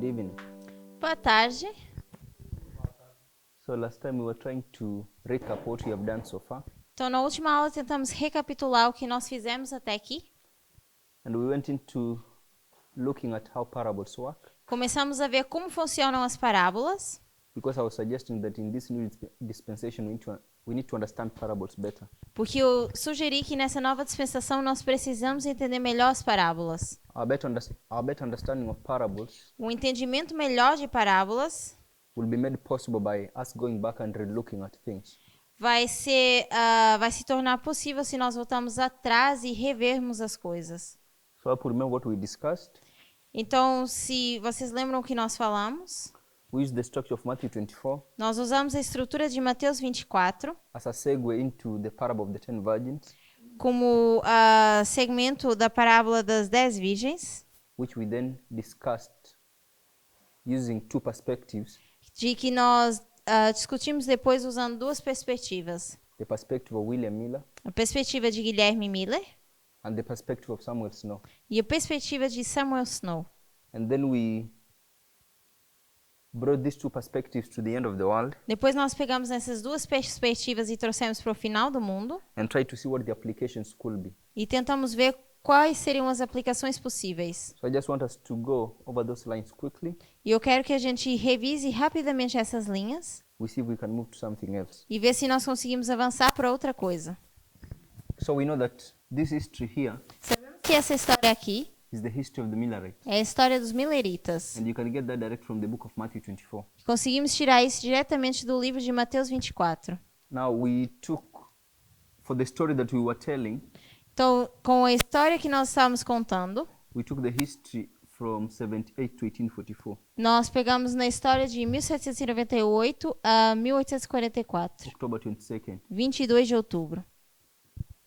evening. Boa tarde. So last time we were trying to recap what we have done so far, Então, na última aula, tentamos recapitular o que nós fizemos até aqui. and we went into looking at how parables work, Começamos a ver como funcionam as parábolas, because I was suggesting that in this new dispensation we need to understand parables better. porque eu sugeri que nessa nova dispensação nós precisamos entender melhor as parábolas. Our better understanding of parables O entendimento melhor de parábolas will be made possible by us going back and relooking at things. vai se tornar possível se nós voltarmos atrás e revermos as coisas. So I remember what we discussed. Então, se vocês lembram o que nós falamos, We used the structure of Matthew 24 nós usamos a estrutura de Mateus 24 as a segue into the parable of the 10 virgins, como segmento da parábola das 10 virgens, which we then discussed using two perspectives, de que nós discutimos depois usando duas perspectivas. the perspective of William Miller A perspectiva de Guilherme Miller and the perspective of Samuel Snow. e a perspectiva de Samuel Snow. And then we brought these two perspectives to the end of the world Depois nós pegamos essas duas perspectivas e trouxemos para o final do mundo and tried to see what the applications could be. e tentamos ver quais seriam as aplicações possíveis. So I just want us to go over those lines quickly. E eu quero que a gente revise rapidamente essas linhas We see if we can move to something else. e ver se nós conseguimos avançar para outra coisa. So we know that this history here Sabemos que essa história aqui is the history of the Millerites. é a história dos Milleritas. And you can get that direct from the book of Matthew 24. Conseguimos tirar isso diretamente do livro de Mateus 24. Now we took, for the story that we were telling, Então, com a história que nós estávamos contando, we took the history from 78 to 1844, nós pegamos na história de 1798 a 1844, October 22nd. 22 de outubro.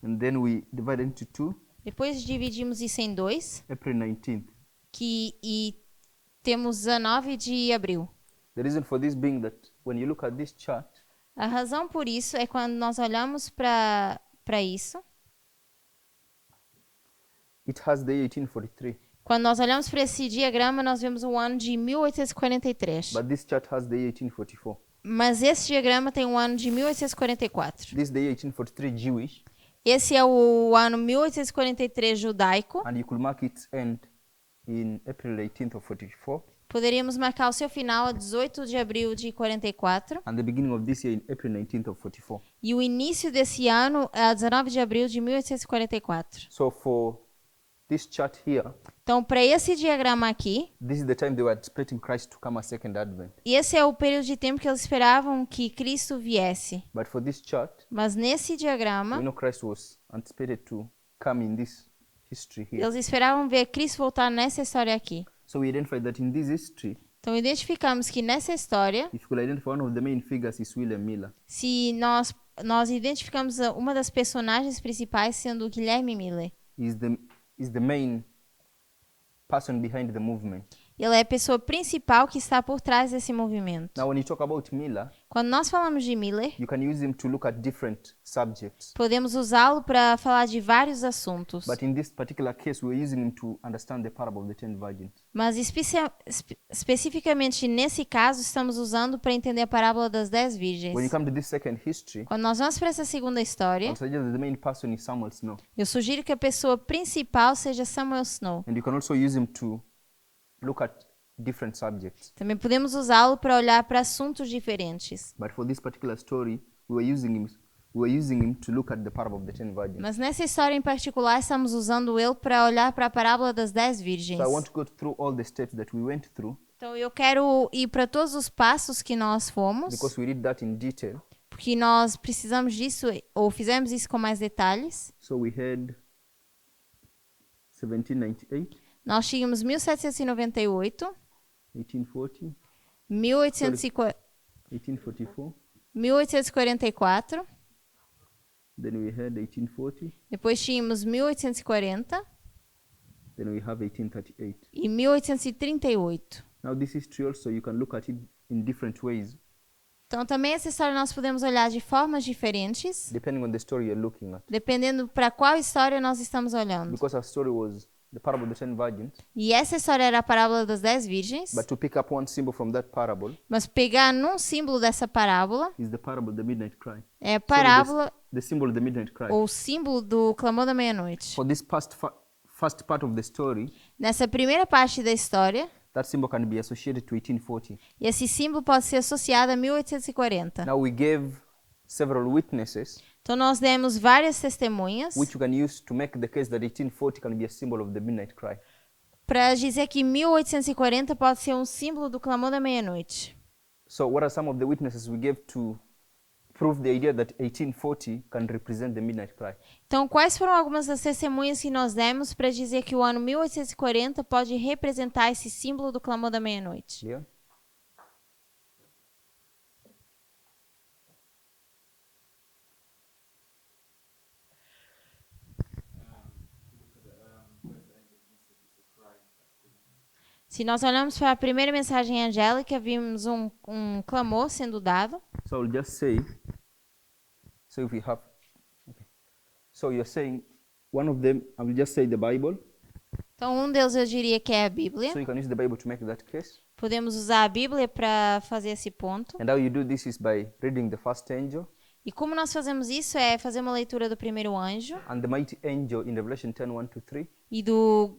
And then we divided into two, Depois dividimos isso em dois, April 19th. e temos 19 de abril. The reason for this being that when you look at this chart, A razão por isso é quando nós olhamos para isso, it has the year 1843, quando nós olhamos para esse diagrama, nós vemos o ano de 1843. but this chart has the year 1844. Mas esse diagrama tem o ano de 1844. This is the year 1843 Jewish, Esse é o ano 1843 judaico. and you could mark its end in April 18th of 44, Poderíamos marcar o seu final a 18 de abril de 44 and the beginning of this year in April 19th of 44. e o início desse ano a 19 de abril de 1844. So for this chart here, Então, para esse diagrama aqui, this is the time they were expecting Christ to come a second advent. esse é o período de tempo que eles esperavam que Cristo viesse. But for this chart, Mas nesse we diagrama, know Christ was anticipated to come in this history here. eles esperavam ver Cristo voltar nessa história aqui. So we identified that in this history, Então, identificamos que nessa história, if you could identify one of the main figures is William Miller. se nós identificamos uma das personagens principais sendo o Guilherme Miller. Is the main person behind the movement. Ele é a pessoa principal que está por trás desse movimento. Now, when you talk about Miller, Quando nós falamos de Miller, you can use him to look at different subjects. podemos usá-lo para falar de vários assuntos. But in this particular case, we're using him to understand the parable of the 10 virgins. Mas especificamente nesse caso, estamos usando para entender a parábola das 10 When you virgens. come to this second history, Quando nós vamos para essa segunda história, I'll suggest that the main person is Samuel Snow. eu sugiro que a pessoa principal seja Samuel Snow. And you can also use him to look at different subjects. Também podemos usá-lo para olhar para assuntos diferentes. But for this particular story, we were using him to look at the parable of the 10 virgins. Mas nessa história em particular, estamos usando ele para olhar para a parábola das 10 virgens. So I want to go through all the steps that we went through, Então eu quero ir para todos os passos que nós fomos, because we read that in detail. porque nós precisamos disso, ou fizemos isso com mais detalhes. So we had 1798, Nós tínhamos 1798, 1840, 1844, 1844, 1844, then we had 1840, depois tínhamos 1840 then we have 1838. e 1838. Now this history also, you can look at it in different ways, Então também essa história nós podemos olhar de formas diferentes, depending on the story you're looking at. dependendo para qual história nós estamos olhando. Because our story was the parable of the 10 virgins, E essa história era a parábola das 10 virgens. but to pick up one symbol from that parable Mas pegar num símbolo dessa parábola is the parable of the midnight cry. é a Sorry, parábola the symbol of the midnight cry. ou símbolo do clamor da meia-noite. For this first part of the story, Nessa primeira parte da história, that symbol can be associated to 1840. esse símbolo pode ser associado a 1840. Now we gave several witnesses Então nós demos várias testemunhas which you can use to make the case that 1840 can be a symbol of the midnight cry. para dizer que 1840 pode ser um símbolo do clamor da meia-noite. So what are some of the witnesses we gave to prove the idea that 1840 can represent the midnight cry? Então, quais foram algumas das testemunhas que nós demos para dizer que o ano 1840 pode representar esse símbolo do clamor da meia-noite? Leon? Se nós olhamos para a primeira mensagem angélica, vimos um clamor sendo dado. So I'll just say, so if we have, okay. So you're saying, one of them, I will just say the Bible. Então, um deles eu diria que é a Bíblia. So you can use the Bible to make that case. Podemos usar a Bíblia para fazer esse ponto. And how you do this is by reading the first angel E como nós fazemos isso é fazer uma leitura do primeiro anjo and the mighty angel in Revelation 10, 1 to 3, e do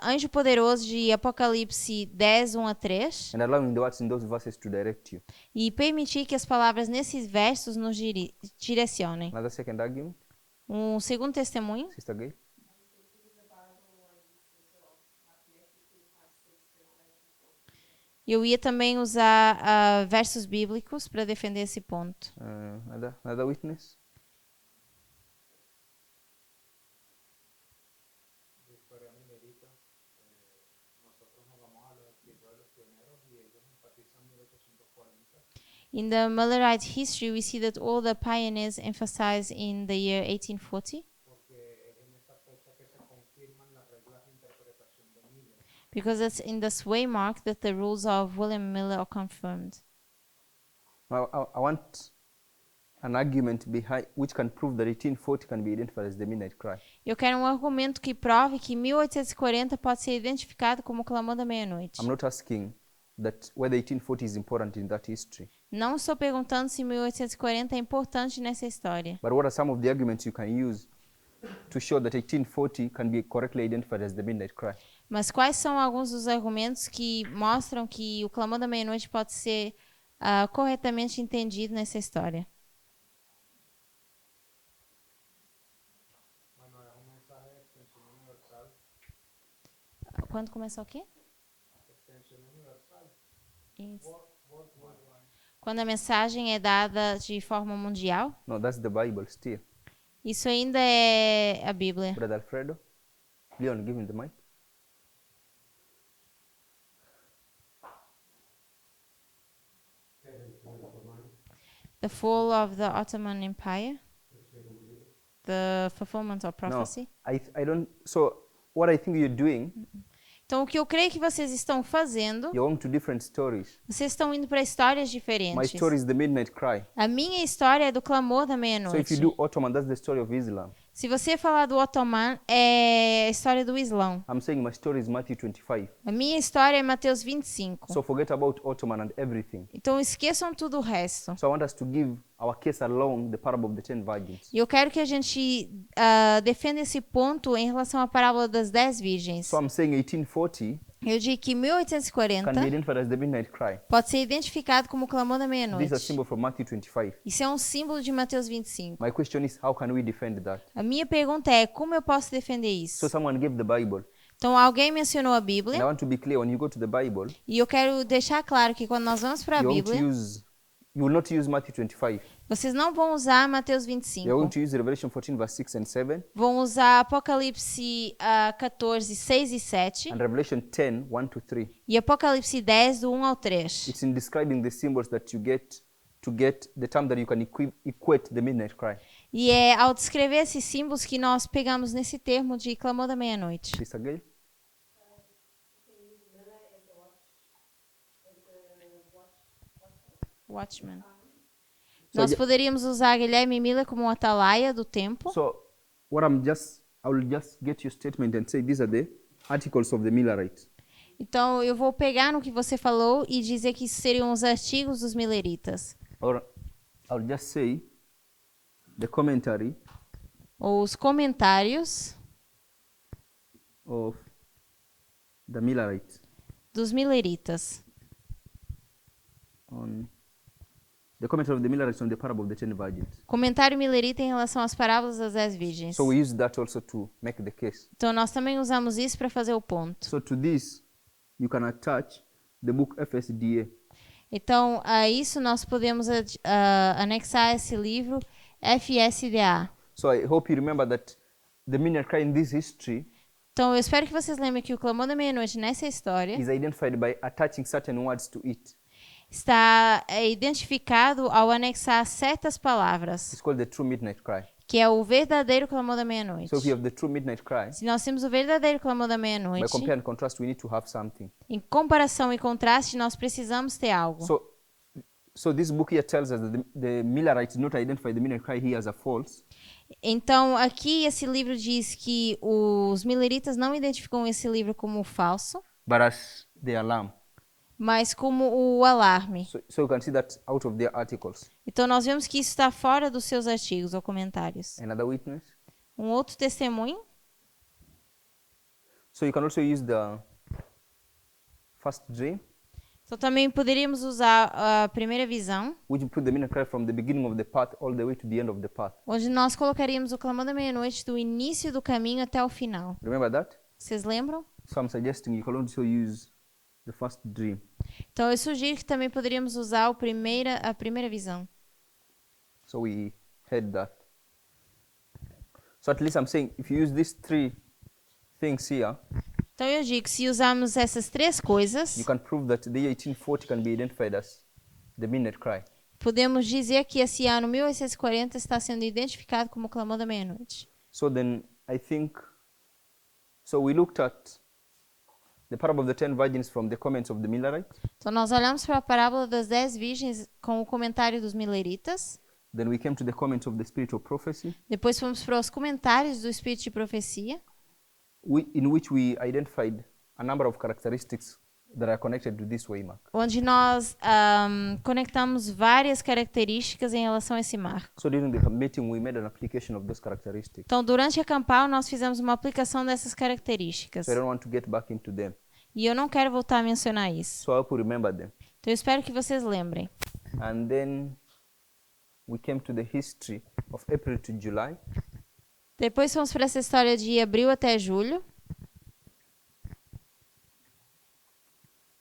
anjo poderoso de Apocalipse 10, 1 a 3, and allowing the words in those verses to direct you. e permitir que as palavras nesses versos nos direcionem. Another second argument, Um segundo testemunho. Sister Gay. Eu ia também usar versos bíblicos para defender esse ponto. Another witness. In the Millerite history, we see that all the pioneers emphasize in the year 1840 because it's in this way mark that the rules of William Miller are confirmed. Now, I want an argument behind which can prove that 1840 can be identified as the midnight cry. Eu quero um argumento que prove que 1840 pode ser identificado como o clamor da meia-noite. I'm not asking that whether 1840 is important in that history, Não estou perguntando se 1840 é importante nessa história, but what are some of the arguments you can use to show that 1840 can be correctly identified as the midnight cry? mas quais são alguns dos argumentos que mostram que o clamor da meia-noite pode ser corretamente entendido nessa história? Quando começar o quê? Isso. Quando a mensagem é dada de forma mundial? No, that's the Bible still. Isso ainda é a Bíblia. Brother Alfredo? Leon, give him the mic. The fall of the Ottoman Empire? The fulfillment of prophecy? No, I don't. So what I think you're doing, Então, o que eu creio que vocês estão fazendo, you're going to different stories. vocês estão indo para histórias My diferentes. story is the midnight cry. A minha história é do clamor da So if meia-noite. you do Ottoman, that's the story of Islam. Se você falar do Otomã, é a história do Islão. I'm saying my story is Matthew 25. A minha história é Mateus 25. So forget about Ottoman and everything. Então, esqueçam tudo o resto. So I want us to give our case along the parable of the 10 virgins. E eu quero que a gente defenda esse ponto em relação à parábola das 10 virgens. So I'm saying 1840 Eu digo que can be 1840 identified as the midnight cry. pode ser identificado como o clamor da This is a meia-noite. symbol from Matthew 25. Isso é um símbolo de Mateus 25. My question is, how can we defend that? A minha pergunta é, como eu posso defender isso? So someone gave the Bible. Então, alguém mencionou a And I Bíblia, want to be clear, when you go to the Bible, e eu quero deixar claro que quando nós vamos para a you won't Bíblia, you will not use Matthew 25. vocês não vão usar Mateus You're 25. going to use Revelation 14, verse 6 and 7, Vão usar Apocalipse 14, 6 e 7 and Revelation 10, 1 to 3. e Apocalipse 10, do 1 ao 3. It's in describing the symbols that you get to get the term that you can equate the midnight cry. E é ao descrever esses símbolos que nós pegamos nesse termo de clamor da meia-noite. Sister Gail? Watchman. So, Nós yeah. poderíamos usar Guilherme Miller como atalaia do tempo. So what I will just get your statement and say these are the articles of the Millerites. Então, eu vou pegar no que você falou e dizer que isso seriam os artigos dos mileritas. Or I'll just say the commentary Ou os comentários of the Millerites dos mileritas. on the commentary of the Millerites on the parable of the 10 virgins. Comentário milerita em relação às parábolas das 10 virgens. So we use that also to make the case. Então, nós também usamos isso para fazer o ponto. So to this, you can attach the book FSDA. Então, a isso nós podemos anexar esse livro FSDA. So I hope you remember that the Minor Cry in this history Então, eu espero que vocês lembrem que o Clamor da Meia-Noite nessa história is identified by attaching certain words to it. está identificado ao anexar certas palavras, It's called the true midnight cry. que é o verdadeiro Clamor da Meia-Noite. So if you have the true midnight cry, Se nós temos o verdadeiro Clamor da by Meia-Noite, compare and contrast, we need to have something. em comparação e contraste, nós precisamos ter algo. So this book here tells us that the Millerites did not identify the midnight cry here as a false, Então, aqui esse livro diz que os mileritas não identificam esse livro como falso, but as the alarm. mas como o alarme. So you can see that out of their articles. Então, nós vemos que isso está fora dos seus artigos ou comentários. Another witness. Um outro testemunho. So you can also use the first dream, Então, também poderíamos usar a primeira visão, which put the midnight cry from the beginning of the path all the way to the end of the path. onde nós colocaríamos o Clamor da Meia-Noite do início do caminho até o final. Remember that? Vocês lembram? So I'm suggesting you can also use the first dream. Então, eu sugiro que também poderíamos usar a primeira visão. So we had that. So at least I'm saying if you use these three things here, Então, eu digo, se usarmos essas três coisas, you can prove that the year 1840 can be identified as the midnight cry. podemos dizer que esse ano 1840 está sendo identificado como o Clamor da Meia-Noite. So then I think, so we looked at the parable of the 10 virgins from the comments of the Millerites. Então, nós olhamos para a parábola das 10 virgens com o comentário dos mileritas. Then we came to the comments of the spirit of prophecy, Depois fomos para os comentários do Espírito de Profecia, in which we identified a number of characteristics that are connected to this waymark. onde nós conectamos várias características em relação a esse marco. So during the meeting, we made an application of those characteristics. Então, durante a campal, nós fizemos uma aplicação dessas características. So I don't want to get back into them. E eu não quero voltar a mencionar isso. So I hope you remember them. Então, eu espero que vocês lembrem. And then we came to the history of April to July. Depois fomos para essa história de abril até julho.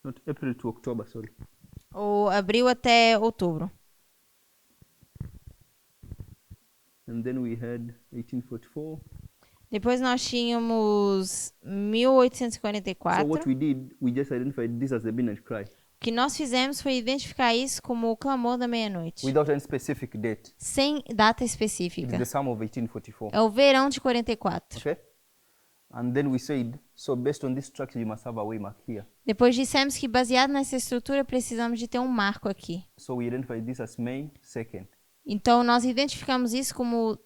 Not April to October, sorry. Ou abril até outubro. And then we had 1844. Depois nós tínhamos So 1844. what we did, we just identified this as the midnight cry, O que nós fizemos foi identificar isso como o Clamor da Meia-Noite, without any specific date. sem data It's específica. the sum of 1844. É o verão de 44. Okay? And then we said, so based on this structure, you must have a waymark here. Depois dissemos que, baseado nessa estrutura, precisamos de ter um marco aqui. So we identified this as May 2nd. Então, nós identificamos isso como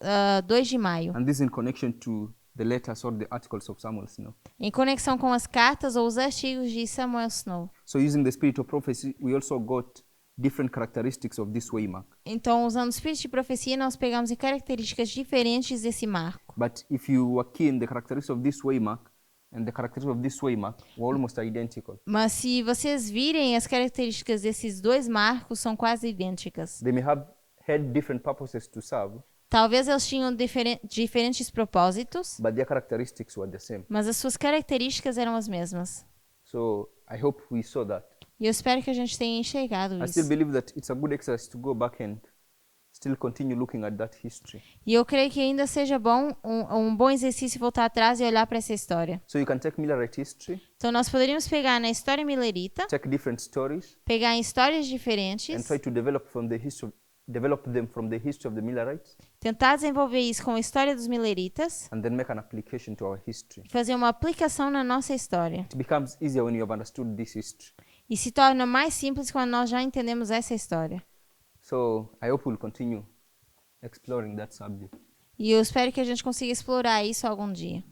2 de maio, And this in connection to the letters or the articles of Samuel Snow. em conexão com as cartas ou os artigos de Samuel Snow. So using the spirit of prophecy, we also got different characteristics of this waymark. Então, usando o espírito de profecia, nós pegamos em características diferentes desse marco. But if you were keen, the characteristics of this waymark and the characteristics of this waymark were almost identical. Mas se vocês virem, as características desses dois marcos são quase idênticas. They may have had different purposes to serve, Talvez eles tinham diferentes propósitos, but their characteristics were the same. mas as suas características eram as mesmas. So I hope we saw that. E eu espero que a gente tenha enxergado I still isso. believe that it's a good exercise to go back and still continue looking at that history. E eu creio que ainda seja bom um bom exercício voltar atrás e olhar para essa história. So you can take Millerite history, Então nós poderíamos pegar na história milerita, take different stories, pegar em histórias and diferentes, try to develop them from the history of the Millerites, tentar desenvolver isso com a história dos mileritas and then make an application to our history. e fazer uma aplicação na nossa história. It becomes easier when you have understood this history. E se torna mais simples quando nós já entendemos essa história. So I hope we'll continue exploring that subject. E eu espero que a gente consiga explorar isso algum dia.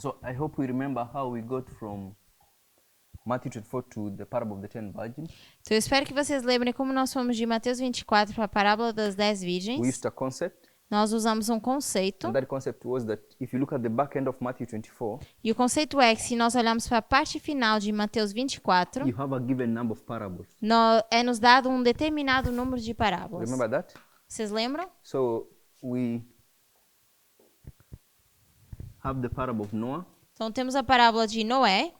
So I hope we remember how we got from Matthew 24 to the parable of the 10 virgins. Então eu espero que vocês lembrem como nós fomos de Mateus 24 para a parábola das 10 We virgens. used a concept, Nós usamos um conceito. and that concept was that if you look at the back end of Matthew 24, E o conceito é que se nós olharmos para a parte final de Mateus 24, you have a given number of parables. é nos dado um determinado número de parábolas. Remember that? Vocês lembram? So we have the parable of Noah, Então temos a parábola de Noé,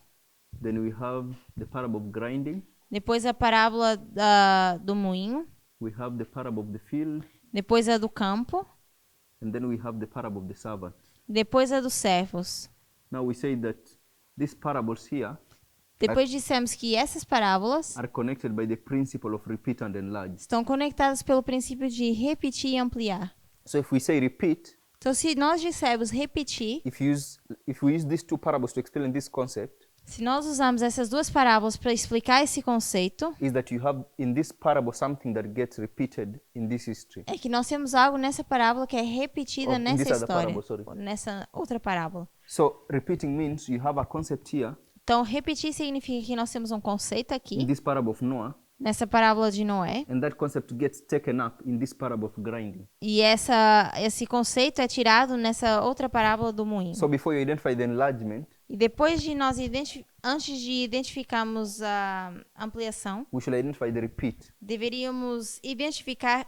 then we have the parable of grinding, depois a parábola do moinho, we have the parable of the field, depois a do campo, and then we have the parable of the servant. depois a dos servos. Now we say that these parables here Depois dissemos que essas parábolas are connected by the principle of repeat and enlarge. estão conectadas pelo princípio de repetir e ampliar. So if we say repeat, Então, se nós dissermos repetir, if we use these two parables to explain this concept, se nós usarmos essas duas parábolas para explicar esse conceito, is that you have in this parable something that gets repeated in this history. é que nós temos algo nessa parábola que é repetida Oh, in nessa this other história, parable, sorry. nessa outra parábola. So repeating means you have a concept here Então, repetir significa que nós temos um conceito in aqui, this parable of Noah, nessa parábola de Noé, and that concept gets taken up in this parable of grinding. e esse conceito é tirado nessa outra parábola do moinho. So before you identify the enlargement, E depois de nós antes de identificarmos a ampliação, we should identify the repeat. deveríamos identificar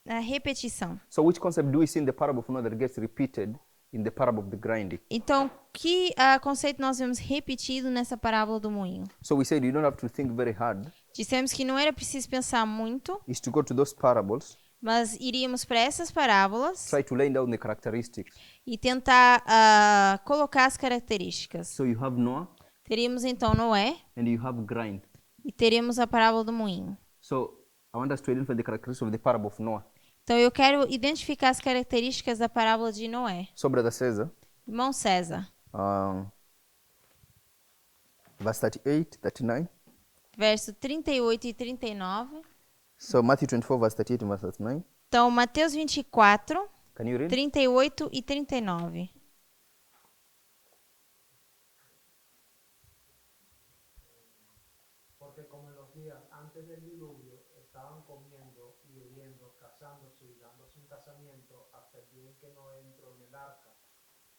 a repetição. So which concept do we see in the parable of Noah that gets repeated in the parable of the grinding? Então, que conceito nós vemos repetido nessa parábola do moinho? So we said you don't have to think very hard. Dissemos que não era preciso pensar muito, Is to go to those parables, mas iríamos para essas parábolas try to lay down the characteristics. e tentar colocar as características. So you have Noah Teríamos então Noé and you have grind. e teríamos a parábola do moinho. So I want us to identify the characteristics of the parable of Noah. Então, eu quero identificar as características da parábola de Noé. So Brother Cesar, Irmão César, verse 38, 39. verso 38 e 39. So Matthew 24, verse 38 and verse 39. Então, Mateus 24, Can you read? 38 e 39. Porque como en los días antes del diluvio estaban comiendo y bebiendo, casándose y dándose en casamiento hasta el día en que Noé entró en el arca,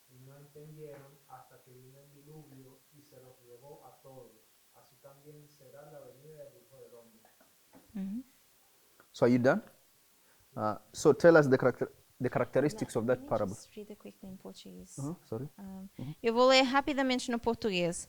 y no entendieron hasta que vino el diluvio y se los llevó a todos. Así también será la venida del Hijo del Hombre. So are you done? So tell us the characteristics of that parable. Sorry. Eu vou ler rapidamente no português.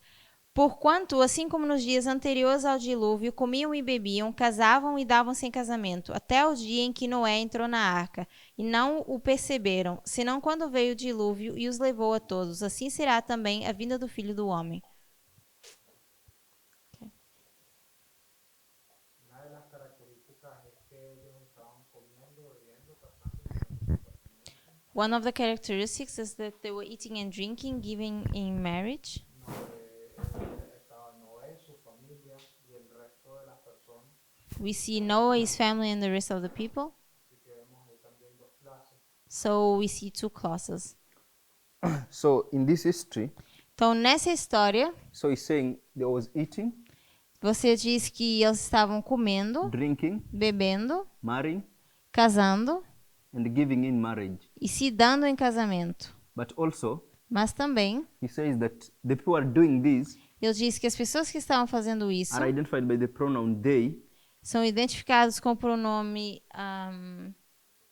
Porquanto, assim como nos dias anteriores ao dilúvio, comiam e bebiam, casavam e davam-se em casamento, até o dia em que Noé entrou na arca, e não o perceberam, senão quando veio o dilúvio e os levou a todos. Assim será também a vinda do Filho do Homem. Una de las características es que ellos estaban comiendo, bebiendo, casándose. One of the characteristics is that they were eating and drinking, giving in marriage. Estaba Noé, su familia y el resto de las personas. We see Noah, his family, and the rest of the people. Así que vemos ahí también dos clases. So we see two classes. So in this history, Então, nessa história, so he's saying there was eating, você diz que eles estavam comendo, drinking, bebendo, marrying, casando and giving in marriage. e se dando em casamento. But also, Mas também, he says that the people are doing this ele diz que as pessoas que estavam fazendo isso are identified by the pronoun they, são identificados com o pronome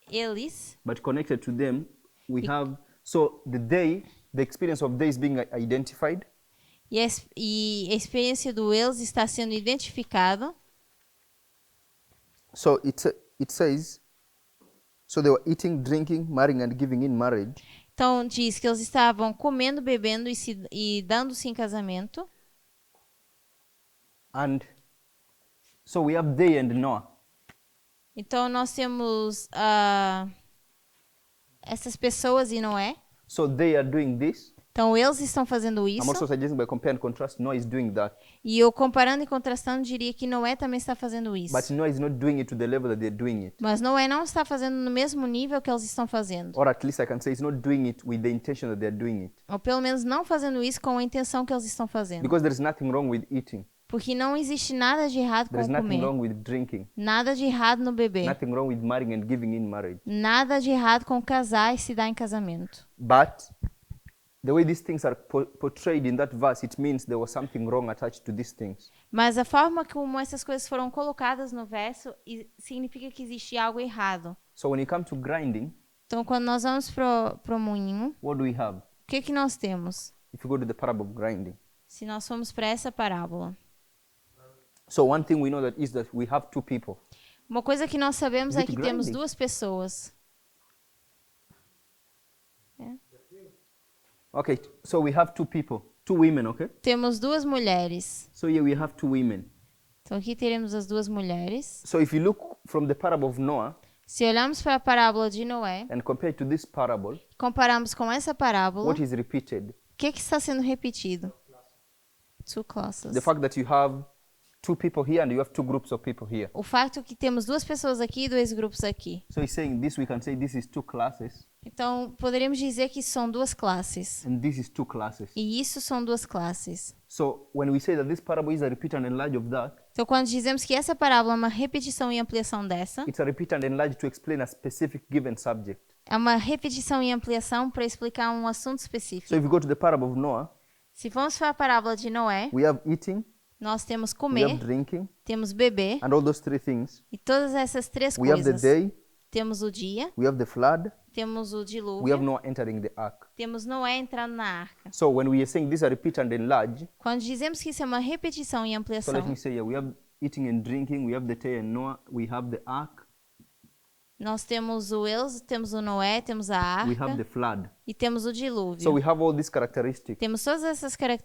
eles, but connected to them, we have, so the experience of they is being identified, e a experiência do eles está sendo identificado. so it says, so they were eating, drinking, marrying, and giving in marriage. Então, diz que eles estavam comendo, bebendo e dando-se em casamento. And so we have they and Noah. Então, nós temos essas pessoas e Noé. So they are doing this, Então, eles estão fazendo I'm also isso. suggesting by compare and contrast, Noah is doing that. E eu, comparando e contrastando, diria que Noé também está fazendo isso. But Noah is not doing it to the level that they're doing it. Mas Noé não está fazendo no mesmo nível que eles estão fazendo. Or at least I can say he's not doing it with the intention that they're doing it. Ou pelo menos não fazendo isso com a intenção que eles estão fazendo. Because there's nothing wrong with eating. Porque não existe nada de errado com There's nothing comer. wrong with drinking. Nada de errado no beber. Nothing wrong with marrying and giving in marriage. Nada de errado com casar e se dar em casamento. But the way these things are portrayed in that verse, it means there was something wrong attached to these things. Mas a forma como essas coisas foram colocadas no verso significa que existe algo errado. So when you come to grinding, Então, quando nós vamos pro moinho, what do we have? o que nós temos? If you go to the parable of grinding. Se nós formos para essa parábola. So one thing we know that is that we have two people. Uma coisa que nós sabemos Is é it que temos grinding? duas pessoas. Okay, so we have two people, two women, okay? Temos duas mulheres. So here we have two women. Então, aqui teremos as duas mulheres. So if you look from the parable of Noah Se olharmos para a parábola de Noé, and compare it to this parable, compararmos com essa parábola, what is repeated? o que está sendo repetido? Two classes. The fact that you have two people here and you have two groups of people here. O fato que temos duas pessoas aqui e dois grupos aqui. So he's saying this, we can say this is two classes Então, poderíamos dizer que são duas classes. and this is two classes. E isso são duas classes. So when we say that this parable is a repeat and enlarge of that, Então, quando dizemos que essa parábola é uma repetição e ampliação dessa, it's a repeat and enlarge to explain a specific given subject. é uma repetição e ampliação para explicar um assunto específico. So if you go to the parable of Noah, Se formos para a parábola de Noé, we have eating, nós temos we comer, have drinking, temos beber, and all those three things. e todas essas três We have the coisas. day, Temos o dia, we have the flood, temos o we have dilúvio, Noah entering the ark. temos Noé entrando na arca. So when we are saying this is a repeat and enlarge, Quando dizemos que isso é uma repetição e so let ampliação, me say here, we have eating and drinking, we have the day and Noah, we have the ark, nós temos o eles, temos o Noé, temos a we have arca the flood. e temos o So dilúvio. we have all these characteristics. Temos todas essas So when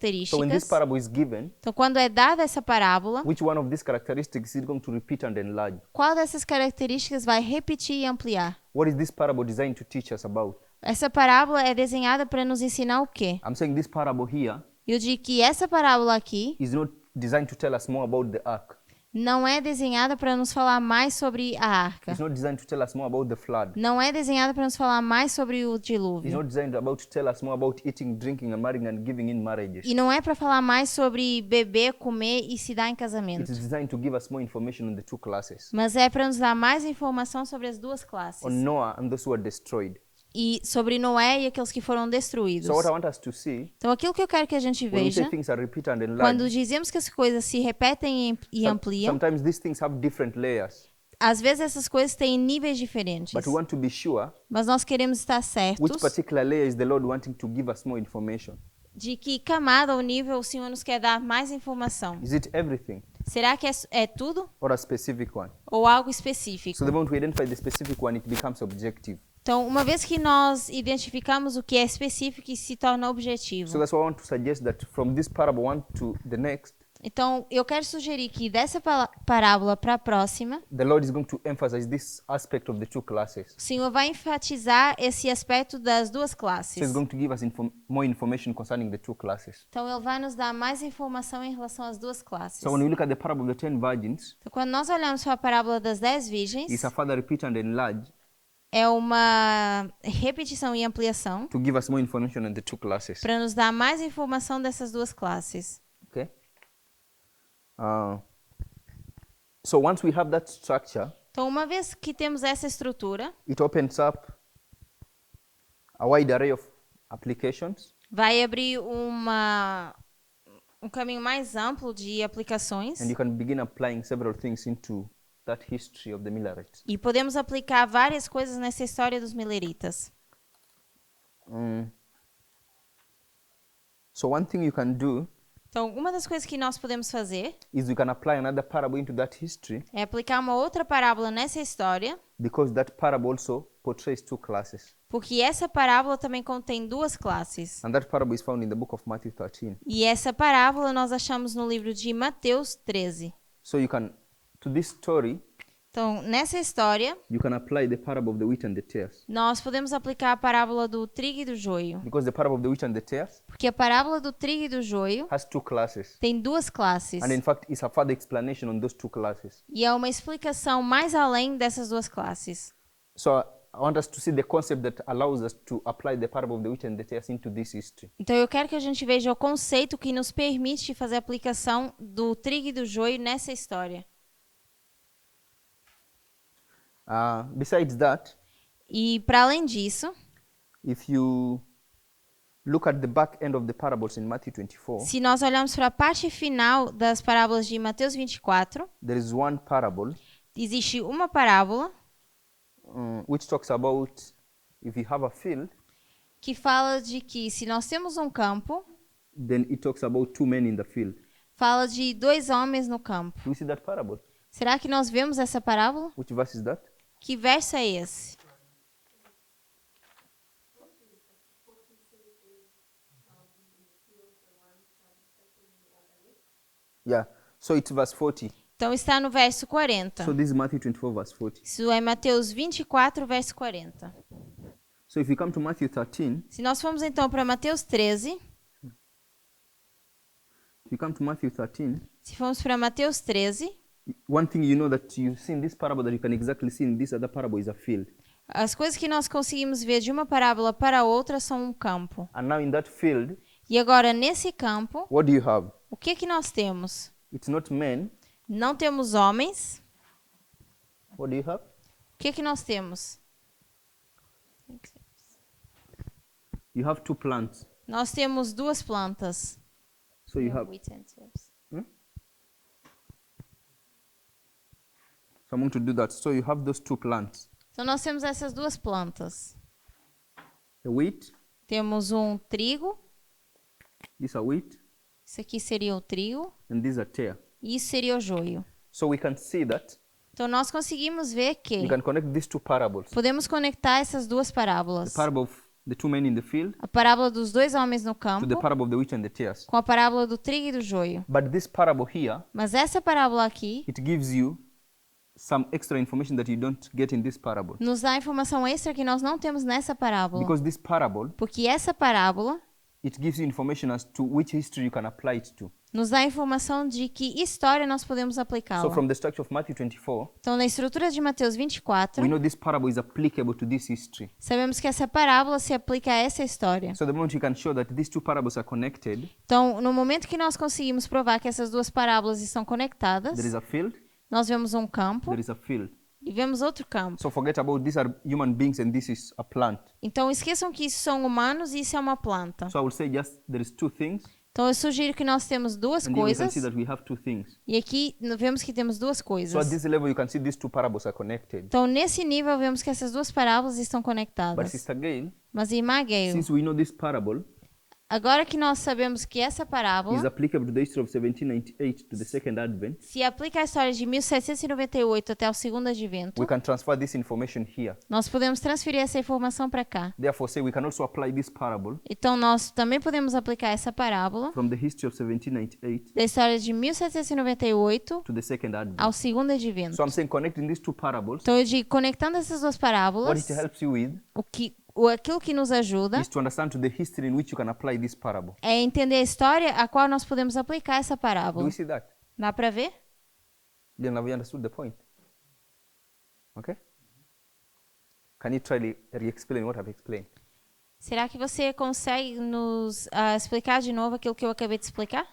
this características. parable is given, Então, quando é dada essa parábola, which one of these characteristics is going to repeat and enlarge? qual dessas características vai repetir e ampliar? What is this parable designed to teach us about? Essa parábola é desenhada para nos ensinar o quê? I'm saying this parable here Eu digo que essa parábola aqui is not designed to tell us more about the ark. não é desenhada para nos falar mais sobre a arca. It's not designed to tell us more about the flood. Não é desenhada para nos falar mais sobre o It's dilúvio. not designed about to tell us more about eating, drinking, and marrying and giving in marriages. E não é para falar mais sobre beber, comer e se dar em It casamento. is designed to give us more information on the two classes, Mas é para nos dar mais informação sobre as duas classes. on Noah and those who are destroyed. E sobre Noé e aqueles que foram destruídos. So what I want us to see, Então, aquilo que eu quero que a gente when we say veja, things are repeat and quando enlarged, dizemos que as coisas se repetem e ampliam, sometimes these things have different layers. às vezes essas coisas têm níveis diferentes. But we want to be sure Mas nós queremos estar which certos particular layer is the Lord wanting to give us more information. de que camada ou nível o Senhor nos quer dar mais informação. Is it everything Será que é tudo or a specific one? ou algo específico? So the moment we identify the specific one, it becomes objective. Então, uma vez que nós identificamos o que é específico e se torna objetivo. So that's why I want to suggest that from this parable one to the next, Então, eu quero sugerir que dessa parábola para a próxima, the Lord is going to emphasize this aspect of the two classes. o Senhor vai enfatizar esse aspecto das duas So classes. He's going to give us more information concerning the two classes. Então, ele vai nos dar mais informação em relação às duas classes. So when we look at the parable of the 10 virgins, Então, quando nós olhamos para a parábola das 10 virgens, it's a further repeat and enlarge é uma repetição e ampliação to give us more information on the two classes. para nos dar mais informação dessas duas classes. Okay? So once we have that structure, Então, uma vez que temos essa estrutura, it opens up a wide array of applications. vai abrir um caminho mais amplo de aplicações And you can begin applying several things into that history of the Millerites. e podemos aplicar várias coisas nessa história dos mileritas. So one thing you can do Então, uma das coisas que nós podemos fazer is you can apply another parable into that history é aplicar uma outra parábola nessa história, because that parable also portrays two classes. porque essa parábola também contém duas classes. And that parable is found in the book of Matthew 13. E essa parábola nós achamos no livro de Mateus 13. So you can, to this story, Então, nessa história, you can apply the parable of the wheat and the tares. nós podemos aplicar a parábola do trigo e do joio. Because the parable of the wheat and the tares Porque a parábola do trigo e do joio has two classes. tem duas classes. And in fact, it's a further explanation on those two classes. E é uma explicação mais além dessas duas classes. So I want us to see the concept that allows us to apply the parable of the wheat and the tares into this history. Então eu quero que a gente veja o conceito que nos permite fazer a aplicação do trigo e do joio nessa história. Besides that, E para além disso, if you look at the back end of the parables in Matthew 24, se nós olharmos para a parte final das parábolas de Mateus 24, there is one parable existe uma parábola which talks about if you have a field, que fala de que se nós temos um campo, then it talks about two men in the field. fala de dois homens no campo. Do we see that parable? Será que nós vemos essa parábola? Which verse is that? Que verso é esse? Yeah. So it's verse 40. Então está no verso 40. So this is Matthew 24, verse 40. Isso é Mateus 24, verso 40. So if you come to Matthew 13, Se nós formos então para Mateus 13, if you come to Matthew 13, se formos para Mateus 13, one thing you know that you see in this parable that you can exactly see in this other parable is a field. as coisas que nós conseguimos ver de uma parábola para outra são um campo. And now in that field, E agora nesse campo, what do you have? o que nós temos? It's not men. Não temos homens. What do you have? O que nós temos? You have two plants. Nós temos duas plantas. So you have. So I'm going to do that. So you have those two plants. Então nós temos essas duas plantas. The wheat. Temos um trigo. This is a wheat. Isso aqui seria o trigo. And this is a tare. E isso seria o joio. So we can see that Então nós conseguimos ver que we can connect these two parables. podemos conectar essas duas parábolas. The parable of the two men in the field A parábola dos dois homens no to campo the parable of the wheat and the tares. com a parábola do trigo e do joio. But this parable here, Mas essa parábola aqui it gives you some extra information that you don't get in this parable. nos dá informação extra que nós não temos nessa parábola. Because this parable, Porque essa parábola it gives you information as to which history you can apply it to. nos dá a informação de que história nós podemos So aplicá-la. from the structure of Matthew 24, Então, na estrutura de Mateus 24, we know this parable is applicable to this history. sabemos que essa parábola se aplica a essa história. So the moment you can show that these two parables are connected, Então, no momento que nós conseguimos provar que essas duas parábolas estão conectadas, there is a field, nós vemos um campo there is a field. e vemos outro campo. So forget about these are human beings and this is a plant. Então, esqueçam que isso são humanos e isso é uma planta. So I will say just there is two things, Então, eu sugiro que nós temos duas and here we can coisas see that we have two things. e aqui vemos que temos duas So at coisas. this level you can see these two parables are connected. Então, nesse nível, vemos que essas duas parábolas estão But conectadas. Sister Gail, Mas, irmã Gayle, since we know this parable agora que nós sabemos que essa is parábola applicable to the history of 1798 to the second advent, se aplica à história de 1798 até o segundo advento, we can transfer this information here. nós podemos transferir essa informação para cá. Therefore, say we can also apply this parable Então, nós também podemos aplicar essa parábola from the history of 1798 da história de 1798 to the second advent. ao segundo advento. So I'm saying connecting these two parables, Então, eu digo, conectando essas duas what parábolas, it helps you with aquilo que nos ajuda is to understand to the history in which you can apply this parable. é entender a história a qual nós podemos aplicar essa Do parábola. we see that? Dá para ver? Then have you understood the point? Okay? Can you try to re-explain what I've explained? Será que você consegue nos explicar de novo aquilo que eu acabei de explicar?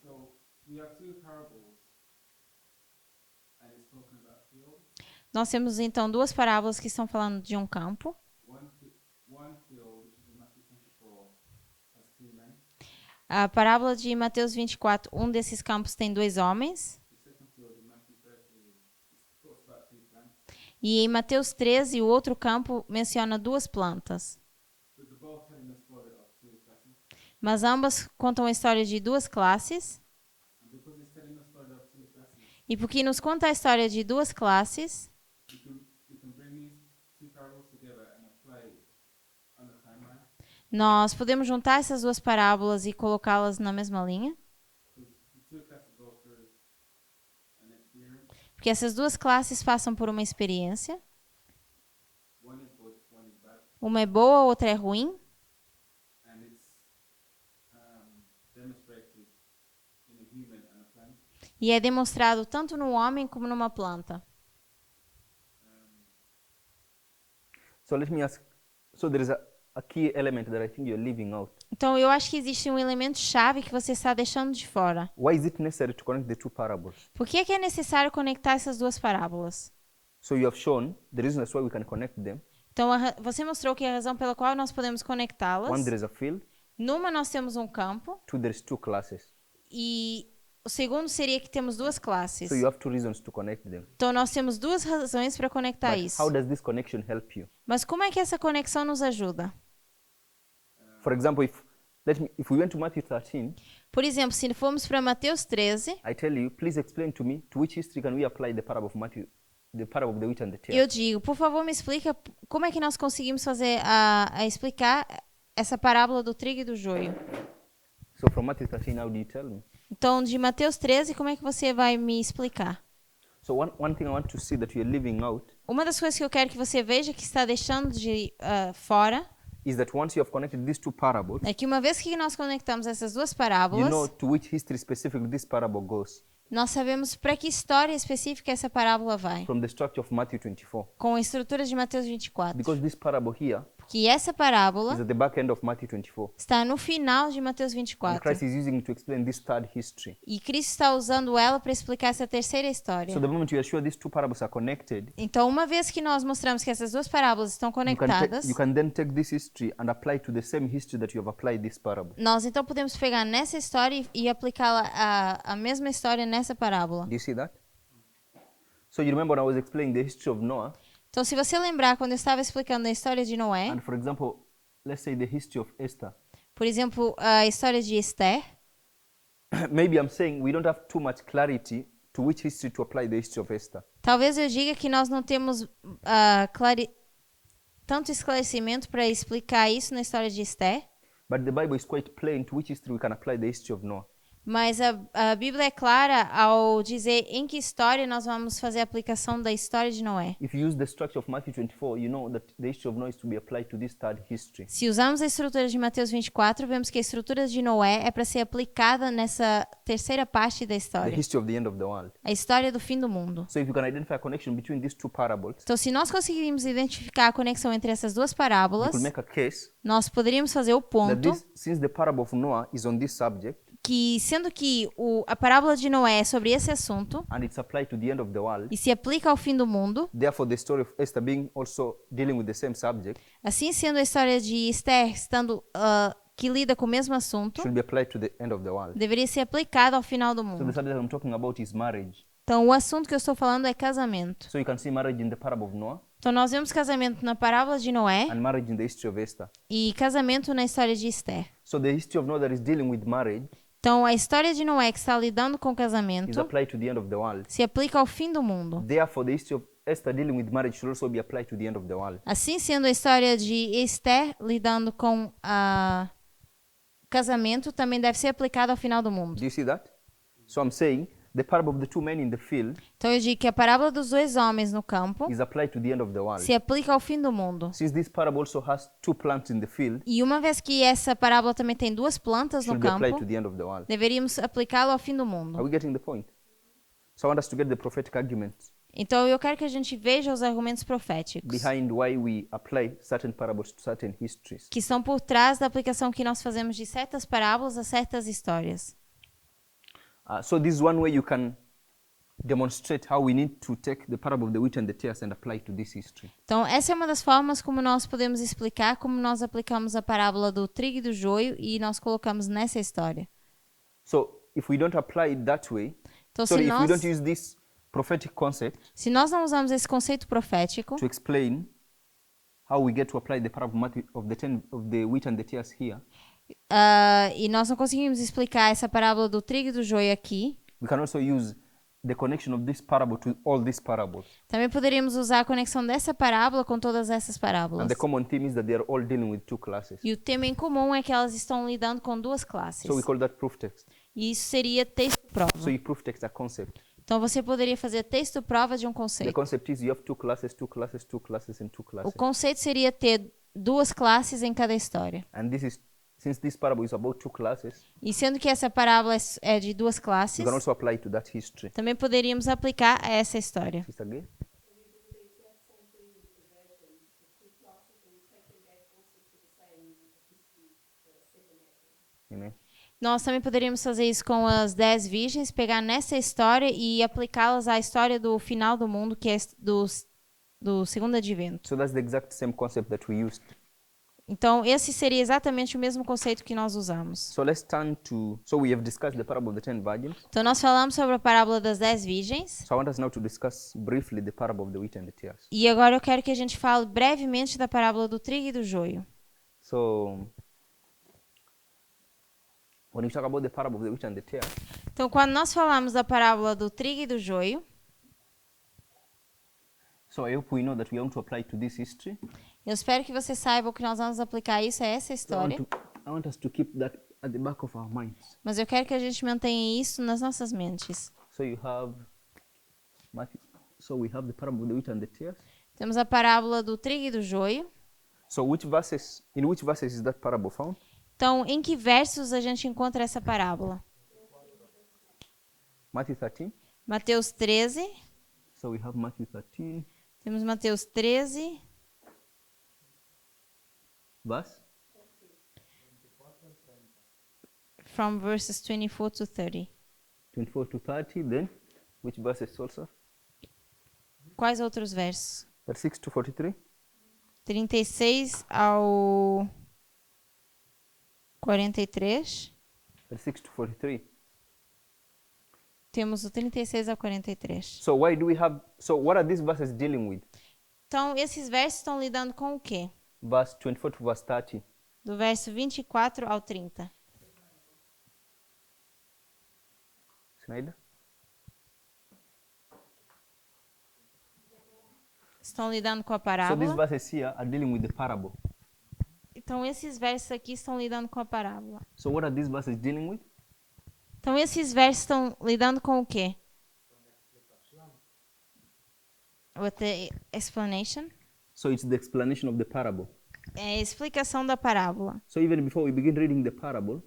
So we have two parables, and it's talking about field. Nós temos então duas parábolas que estão falando de um campo. One field, which is in Matthew 24, has two men. A parábola de Mateus 24, um desses campos tem dois homens. The second field in Matthew 13 it talks about two plants. E em Mateus 13, o outro campo menciona duas plantas. But they're both telling the story of two classes. Mas ambas contam a história de duas classes. And because it's telling the story of two classes, E porque nos conta a história de duas classes, we can bring these two parables together and apply it on the timeline. Nós podemos juntar essas duas parábolas e colocá-las na mesma linha? The two classes go through an experience. Porque essas duas classes passam por uma experiência. One is good, one is bad, Uma é boa, outra é ruim. and it's demonstrated in a human and a plant. E é demonstrado tanto no homem como numa planta. So let me ask, so there is a key element that I think you're leaving out. Então, eu acho que existe um elemento chave que você está deixando de fora. Why is it necessary to connect the two parables? Por que é necessário conectar essas duas parábolas? So you have shown the reasons why we can connect them. Então, você mostrou que a razão pela qual nós podemos One, conectá-las. there is a field. Numa, nós temos um campo. Two, there is two classes. E o segundo seria que temos duas classes. So you have two reasons to connect them. Então, nós temos duas razões para conectar But isso. how does this connection help you? Mas como é que essa conexão nos ajuda? For example, if we went to Matthew 13, Por exemplo, se formos para Mateus 13, I tell you, please explain to me to which history can we apply the parable of Matthew, the parable of the wheat and the tare. eu digo, por favor, me explica como é que nós conseguimos fazer a explicar essa parábola do trigo e do joio. So from Matthew 13, how do you tell me? Então, de Mateus 13, como é que você vai me explicar? So one thing I want to see that you're leaving out Uma das coisas que eu quero que você veja que está deixando de fora is that once you have connected these two parables, é que uma vez que nós conectamos essas duas you parábolas, know to which history specifically this parable goes. nós sabemos para que história específica essa parábola vai. From the structure of Matthew 24. Com a estrutura de Mateus 24. Because this parable here Que essa is parábola at the back end of Matthew 24. está no final de Mateus And 24. Christ is using it to explain this third history. E Cristo está usando ela para explicar essa terceira história. So the moment you are sure these two parables are connected, Então, uma vez que nós mostramos que essas duas parábolas estão conectadas, you can then take this history and apply to the same history that you have applied this parable. nós então podemos pegar nessa história e aplicá-la a mesma história nessa parábola. Do you see that? So you remember when I was explaining the history of Noah, Então, se você lembrar, quando eu estava explicando a história de Noé, and for example, let's say the history of Esther. por exemplo, a história de Esther, Maybe I'm saying we don't have too much clarity to which history to apply the history of Esther. talvez eu diga que nós não temos tanto esclarecimento para explicar isso na história de Esther, But the Bible is quite plain to which history we can apply the history of Noah. mas a Bíblia é clara ao dizer em que história nós vamos fazer a aplicação da história de Noé. If you use the structure of Matthew 24, you know that the history of Noah is to be applied to this third history. Se usarmos a estrutura de Mateus 24, vemos que a estrutura de Noé é para ser aplicada nessa terceira parte da The história, history of the end of the world. a história do fim do mundo. So if you can identify a connection between these two parables, Então, se nós conseguirmos identificar a conexão entre essas duas you parábolas, could make a case nós poderíamos fazer o that ponto since the parable of Noah is on this subject que, sendo que a parábola de Noé é sobre esse assunto and it's applied to the end of the world, e se aplica ao fim do mundo, therefore the story of Esther being also dealing with the same subject assim sendo a história de Esther estando que lida com o mesmo assunto, should be applied to the end of the world. deveria ser aplicado ao final do So the mundo. subject I'm talking about is marriage. Então, o assunto que eu estou falando é casamento. So you can see marriage in the parable of Noah Então, nós vemos casamento na parábola de Noé and marriage in the history of Esther. e casamento na história de Esther. So the history of Noah that is dealing with marriage Então, a história de Noé que está lidando com is casamento applied to the end of the world. se aplica ao fim do mundo. Therefore, the history of Esther dealing with marriage should also be applied to the end of the world. Assim sendo, a história de Esther lidando com casamento também deve ser aplicada ao final do mundo. Do you see that? So I'm saying the parable of the two men in the field Então, eu digo que a parábola dos dois homens no campo is applied to the end of the world. se aplica ao fim do mundo. Since this parable also has two plants in the field, E uma vez que essa parábola também tem duas plantas no should be applied campo, to the end of the world. deveríamos aplicá-lo ao fim do Are mundo. we getting the point? So I want us to get the prophetic arguments Então, eu quero que a gente veja os argumentos proféticos behind why we apply certain parables to certain histories. que estão por trás da aplicação que nós fazemos de certas parábolas a certas histórias. So this is one way you can demonstrate how we need to take the parable of the wheat and the tares and apply it to this history. Então, essa é uma das formas como nós podemos explicar como nós aplicamos a parábola do trigo e do joio e nós colocamos nessa história. So if we don't apply it that way, Então, sorry, if we don't use this prophetic concept se nós não usamos esse conceito profético to explain how we get to apply the parable of the wheat and the tares here, e nós não conseguimos explicar essa parábola do trigo e do joio aqui, we can also use the connection of this parable to all these parables. Também poderíamos usar a conexão dessa parábola com todas essas And parábolas. the common theme is that they are all dealing with two classes. E o tema em comum é que elas estão lidando com duas classes. So we call that proof text. E isso seria texto-prova. So you proof text a concept. Então você poderia fazer texto-prova de um The conceito. concept is you have two classes, two classes, two classes, and two O classes. conceito seria ter duas classes em cada história. And this is, since this parable is about two classes, E sendo que essa parábola é de duas classes, you can also apply to that history. também poderíamos aplicar a essa história. Sister Gay? Amen. Nós também poderíamos fazer isso com as 10 virgens, pegar nessa história e aplicá-las à história do final do mundo, que é do segundo advento. So that's the exact same concept that we used. Então, esse seria exatamente o mesmo conceito que nós usamos. So let's turn to, so we have discussed the parable of the 10 virgins. Então, nós falamos sobre a parábola das 10 virgens. So I want us now to discuss briefly the parable of the wheat and the tares. E agora eu quero que a gente fale brevemente da parábola do trigo e do joio. So when we talk about the parable of the wheat and the tares, Então, quando nós falamos da parábola do trigo e do joio, so I hope we know that we want to apply to this history. eu espero que você saiba que nós vamos aplicar isso a essa So I história. want us to keep that at the back of our minds. Mas eu quero que a gente mantenha isso nas nossas mentes. So you have Matthew, so we have the parable of the wheat and the tares. Temos a parábola do trigo e do joio. So in which verses is that parable found? Então, em que versos a gente encontra essa parábola? Matthew 13. Mateus 13. So we have Matthew 13, Temos Mateus 13, verse. from verses 24 to 30. 24 to 30. Then which verses also? Quais outros versos? 36 to 43. 36 ao 43. 36 to 43. Temos o 36 ao 43. So why do we have? So what are these verses dealing with? Então, esses versos estão lidando com o quê? Verse 24 to verse 30. Do verso 24 ao 30. Snyder? Estão lidando com a So these parábola. verses here are dealing with the parable. Então, esses versos aqui estão lidando com a parábola. So what are these verses dealing with? Então, esses versos estão lidando com o quê? With the explanation. So it's the explanation of the parable. É a explicação da parábola. So even before we begin reading the parable,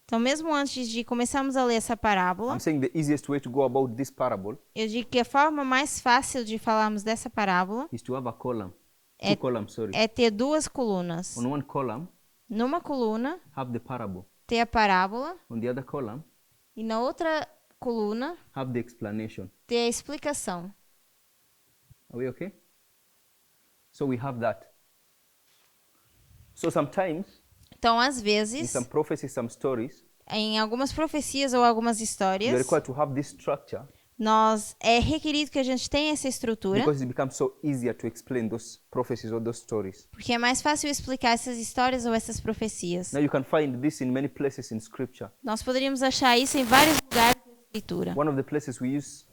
Então, mesmo antes de começarmos a ler essa parábola, I'm saying the easiest way to go about this parable eu digo que a forma mais fácil de falarmos dessa parábola is to have a column. É- Two columns, sorry. é ter duas colunas. On one column, Numa coluna, have the parable. ter a parábola, On the other column, e na outra coluna, have the explanation. ter a explicação. Are we okay? So we have that. So sometimes, Então, às in vezes, some prophecies, some stories, em algumas profecias ou algumas you're histórias, required to have this structure é requerido que a gente tenha essa estrutura, because it becomes so easier to explain those prophecies or those stories. porque é mais fácil explicar essas histórias ou essas profecias. Now you can find this in many places in Scripture. Nós poderíamos achar isso em vários lugares da Escritura. One of the places we use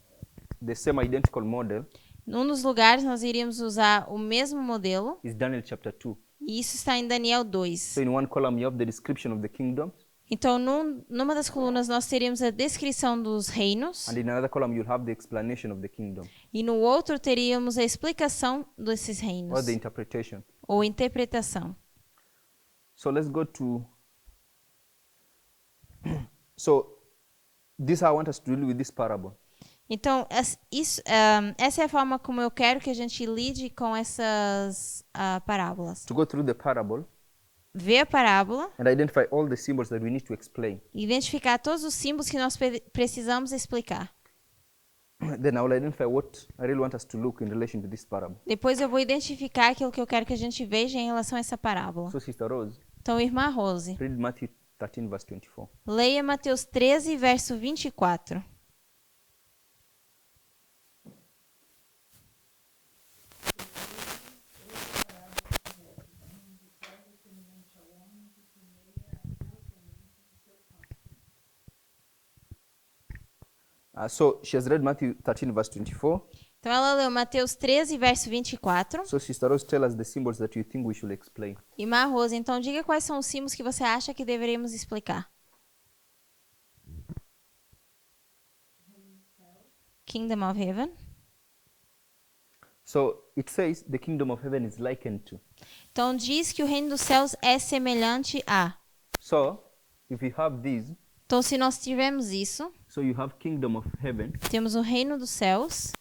the same identical model Num dos lugares nós iríamos usar o mesmo modelo, is Daniel chapter 2. e isso está em Daniel 2. So in one column you have the description of the kingdom, Então, numa das colunas nós teríamos a descrição dos reinos, and in another column you'll have the explanation of the kingdom e no outro teríamos a explicação desses or reinos, the interpretation. ou interpretação. So let's go to so this I want us to deal with this parable. Então, essa é a forma como eu quero que a gente lide com essas parábolas. To go through the parable Ver a parábola, and identify all the symbols that we need to explain. identificar todos os símbolos que nós precisamos explicar. Then I will identify what I really want us to look in relation to this parable. Depois eu vou identificar aquilo que eu quero que a gente veja em relação a essa parábola. So Sister Rose, Então, irmã Rose, read Matthew 13 verse 24. leia Mateus 13, verso 24. So she has read Matthew 13, verse 24. Então ela leu Mateus 13, verso 24. So Sister Rose, tell us the symbols that you think we should explain. E Rosa, então diga quais são os símbolos que você acha que deveríamos explicar. Kingdom of Heaven. So it says the kingdom of heaven is likened to. Então diz que o reino dos céus é semelhante a. So if you have these, Então se nós tivermos isso, so you have kingdom of heaven temos o reino dos céus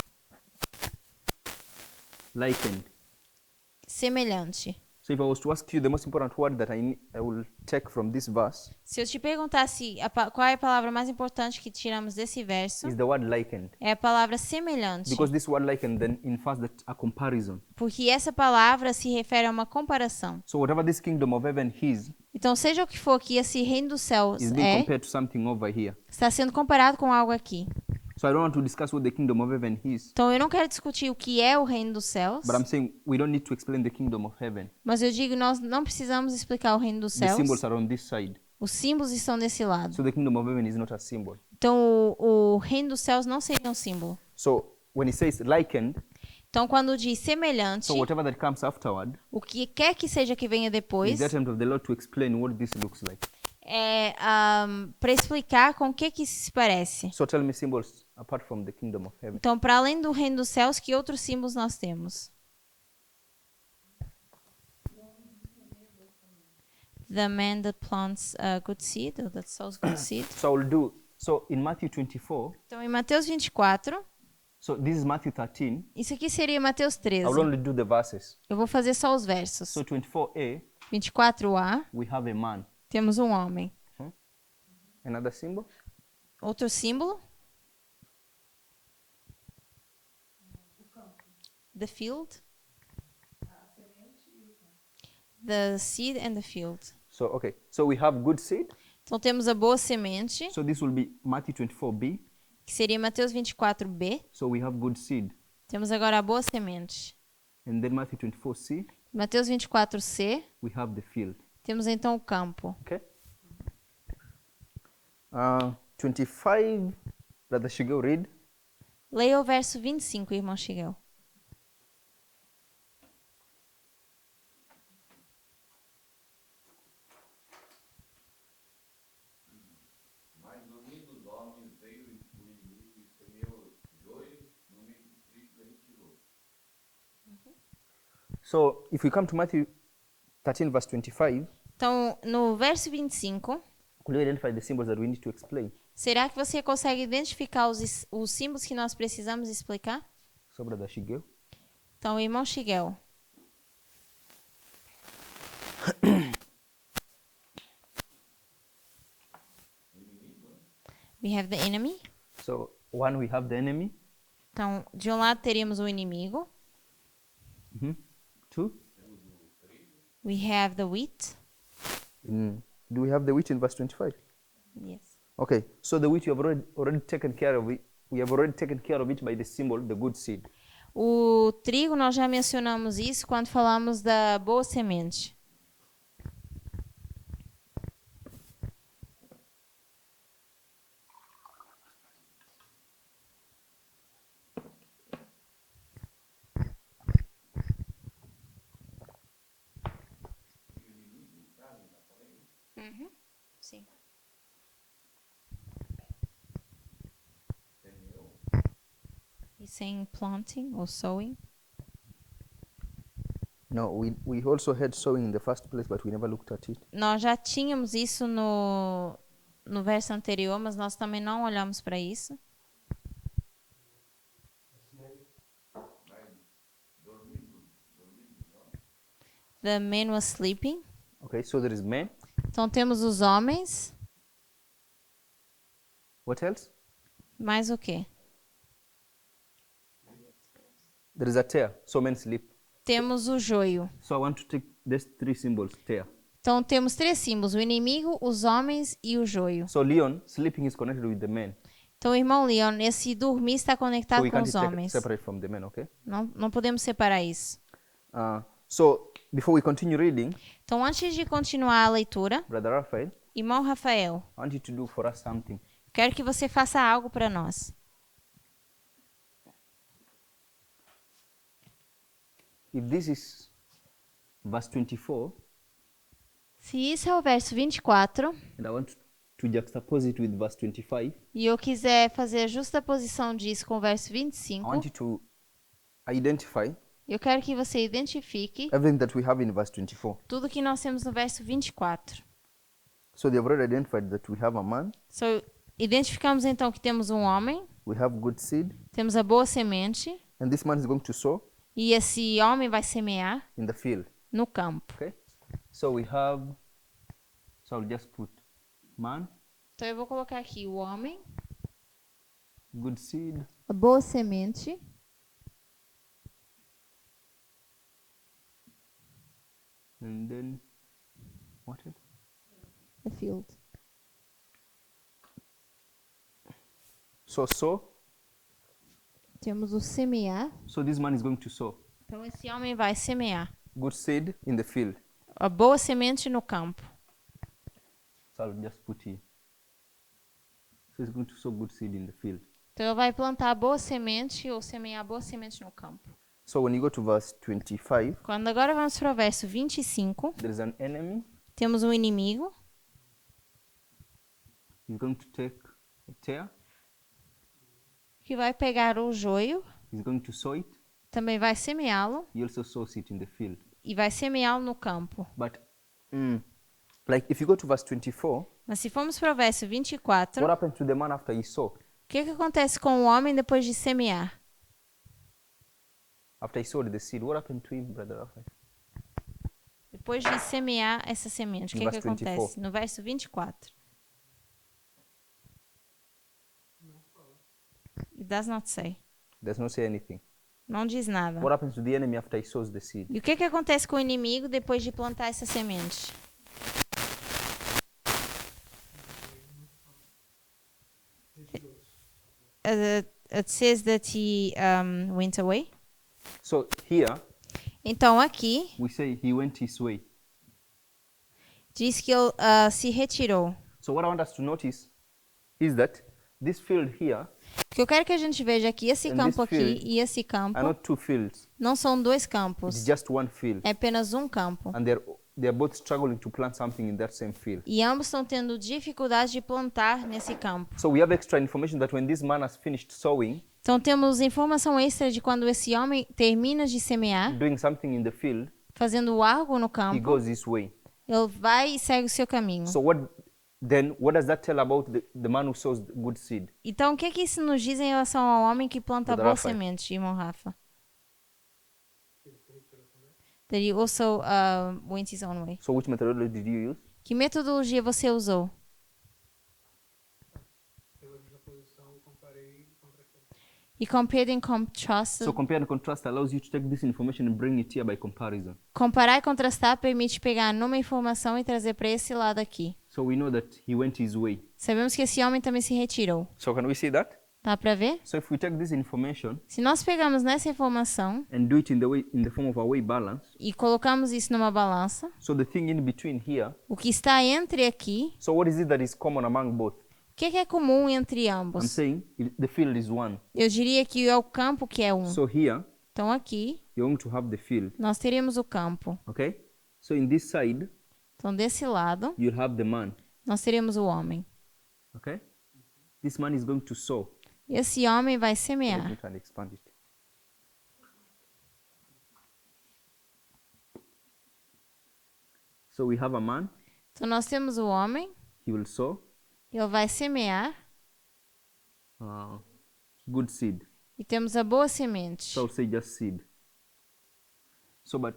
likened. semelhante. So if I was to ask you the most important word that I will take from this verse Se eu te perguntasse qual é a palavra mais importante que tiramos desse verso, is the word likened. é a palavra semelhante. Because this word likened then infers that a comparison. Porque essa palavra se refere a uma comparação. So whatever this kingdom of heaven is Então, seja o que for que esse reino dos céus being compared to something over here. está sendo comparado com algo aqui. So I don't want to discuss what the kingdom of heaven is, Então, eu não quero discutir o que é o reino dos céus, but I'm saying we don't need to explain the kingdom of heaven. mas eu digo, nós não precisamos explicar o reino dos The céus. symbols are on this side. Os símbolos estão desse lado. So the kingdom of heaven is not a symbol. Então, o reino dos céus não seria um símbolo. So when it says likened, Então, quando diz semelhante, so whatever that comes afterward o que quer que seja que venha is depois, the attempt of the Lord to explain what this looks like. é para explicar com o que isso se parece. So tell me symbols apart from the kingdom of heaven. Então, para além do reino dos céus, que outros símbolos nós temos? The man that plants good seed, or that sows good seed. So I will do, so in Matthew 24, Então, em Mateus 24, so this is Matthew 13, isso aqui seria Mateus I 13. will only do the verses. Eu vou fazer só os versos. So 24a, 24a, we have a man. temos um homem. Another symbol? Outro símbolo? The field. The seed and the field. So, okay. So we have good seed. Então temos a boa semente, So this will be Matthew 24b. que seria Mateus 24b. So we have good seed. Temos agora a boa semente. And then Matthew 24c, Mateus 24c, we have the field. temos então o campo. Okay? 25, Brother Shigel, read. Leia o verso 25, irmão Shigel. Mas no meio dos homens veio o inimigo e semeou joio no meio do trigo e retirou. So if we come to Matthew 13, verse 25, Então, no verso 25, could you identify the symbols that we need to explain? será que você consegue identificar os símbolos que nós precisamos explicar? So, Brother Shigel. Então, irmão Shigel. We have the enemy. So, one, we have the enemy. Então, de um lado teríamos o inimigo. Two, We have the wheat. do we have the wheat in verse 25? Yes. Okay, so the wheat you have already taken care of it. We have already taken care of it by the symbol, the good seed. O trigo, nós já mencionamos isso quando falamos da boa semente. Sim. He's saying planting or sowing. No, we also had sowing in the first place, but we never looked at it. Nós já tínhamos isso no verso anterior, mas nós também não olhamos para isso. The man was sleeping. Okay, so there is man. Então temos os homens. What else? Mais o quê? There is a tear. So men sleep. Temos o joio. So I want to take these three symbols, tear. Então temos três símbolos: o inimigo, os homens e o joio. So Leon, sleeping is connected with the man. Então, irmão Leon, esse dormir está So conectado we com can't os homens. separate from the man, okay? Não podemos separar isso. So before we continue reading, Então, antes de continuar a leitura, Brother Raphael, irmão Rafael, I want you to do for us something. quero que você faça algo para nós. if this is verse 24, Se isso é o verso 24, and I want to juxtapose it with verse 25, e eu quiser fazer a justa posição disso com o verso I 25, want you to identify eu quero que você identifique everything that we have in verse 24. tudo que nós temos no verso 24. So they have already identified that we have a man, Identificamos então que temos um homem, we have good seed, temos a boa semente, and this man is going to sow e esse homem vai semear in the field. no campo. Okay? So we have, so I'll just put man, Então eu vou colocar aqui o homem, good seed, a boa semente, and then what else? the field. So sow. Temos o semear. So this man is going to sow Então esse homem vai semear good seed in the field. a boa semente no campo. So I'll just put here. So he's going to sow good seed in the field. Então ele vai plantar a boa semente ou semear a boa semente no campo. So when you go to verse 25, Quando agora vamos para o verso 25, there is an enemy. temos um inimigo He's going to take a tear. que vai pegar o joio, He's going to sow it. também vai semeá-lo He also sows it in the field. e vai semeá-lo no campo. But like if you go to verse 24, Mas se formos para o verso 24, what o happened to the man after he sowed? que acontece com o homem depois de semear? After he sowed the seed, what happened to him, brother Raphael? Depois de semear essa semente, o que Verse acontece? 24. No verso 24. It does not say. Does not say anything. Não diz nada. What happens to the enemy after he sows the seed? E o que acontece com o inimigo depois de plantar essa semente? It says that he went away. So here Então aqui we say he went his way. diz que ele se retirou. So what I want us to notice is that this field here O que eu quero que a gente veja aqui, esse And campo this aqui field e esse campo, are not two fields. não são dois It's campos. just one field. É apenas um campo. And they're both struggling to plant something in that same field. E ambos estão tendo dificuldade de plantar nesse campo. So we have extra information that when this man has finished sowing, Então temos informação extra de quando esse homem termina de semear, doing something in the field, fazendo algo no he campo, goes his way. ele vai e segue o seu caminho. So what does that tell about the man who sows the good seed? Então o que isso nos diz em relação ao homem que planta Brother boa Rafael. semente, irmão Rafa? That he also went his own way. So which methodology did you use? Que metodologia você usou? Pela justaposição, comparei e contrastei. He compared and contrasted. So compare and contrast allows you to take this information and bring it here by comparison. Comparar e contrastar permite pegar numa informação e trazer para esse lado aqui. So we know that he went his way. Sabemos que esse homem também se retirou. So can we see that? Dá para ver? So if we take this information Se nós pegamos nessa informação and do it in the form of a way balance, e colocamos isso numa balança, so the thing in between here, o que está entre aqui, so what is it that is common among both? o que é comum entre I'm ambos? saying the field is one. Eu diria que é o campo que é um. So here Então aqui you're going to have the field, nós teríamos o campo. okay? So in this side Então desse lado you'll have the man, nós teríamos o homem. okay? This man is going to sow. Esse homem vai Let semear. me try and expand it. So we have a man, Então nós temos o homem, he will sow ele vai semear good seed. e temos a boa semente. So I'll say just seed. So but